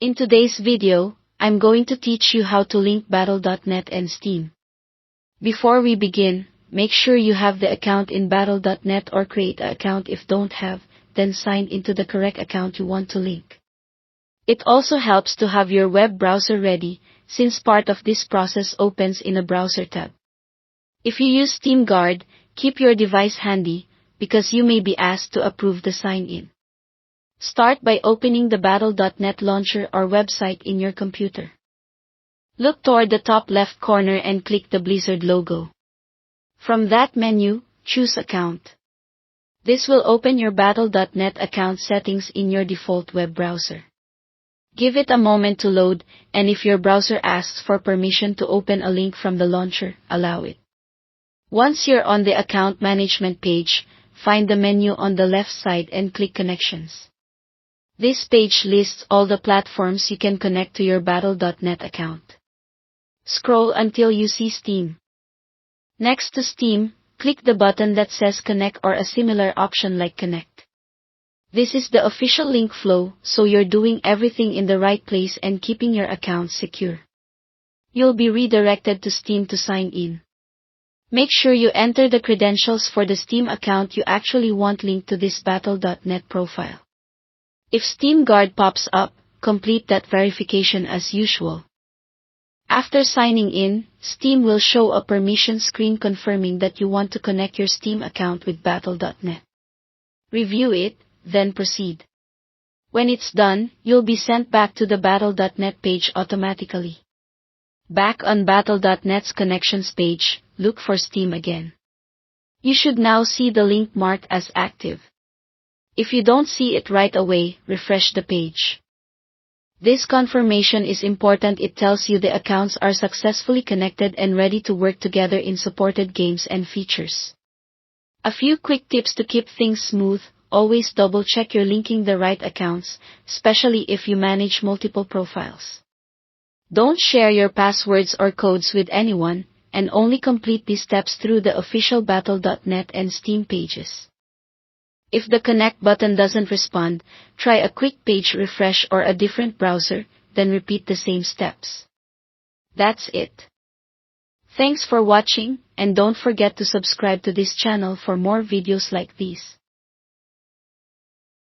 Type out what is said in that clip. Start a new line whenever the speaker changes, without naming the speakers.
In today's video, I'm going to teach you how to link Battle.net and Steam. Before we begin, make sure you have the account in Battle.net or create an account if don't have, then sign into the correct account you want to link. It also helps to have your web browser ready, since part of this process opens in a browser tab. If you use Steam Guard, keep your device handy, because you may be asked to approve the sign-in. Start by opening the Battle.net launcher or website in your computer. Look toward the top left corner and click the Blizzard logo. From that menu, choose Account. This will open your Battle.net account settings in your default web browser. Give it a moment to load, and if your browser asks for permission to open a link from the launcher, allow it. Once you're on the account management page, find the menu on the left side and click Connections. This page lists all the platforms you can connect to your Battle.net account. Scroll until you see Steam. Next to Steam, click the button that says Connect or a similar option like Connect. This is the official link flow, so you're doing everything in the right place and keeping your account secure. You'll be redirected to Steam to sign in. Make sure you enter the credentials for the Steam account you actually want linked to this Battle.net profile. If Steam Guard pops up, complete that verification as usual. After signing in, Steam will show a permission screen confirming that you want to connect your Steam account with Battle.net. Review it, then proceed. When it's done, you'll be sent back to the Battle.net page automatically. Back on Battle.net's connections page, look for Steam again. You should now see the link marked as active. If you don't see it right away, refresh the page. This confirmation is important. It tells you the accounts are successfully connected and ready to work together in supported games and features. A few quick tips to keep things smooth: always double-check you're linking the right accounts, especially if you manage multiple profiles. Don't share your passwords or codes with anyone, and only complete these steps through the official Battle.net and Steam pages. If the connect button doesn't respond, try a quick page refresh or a different browser, then repeat the same steps. That's it. Thanks for watching, and don't forget to subscribe to this channel for more videos like these.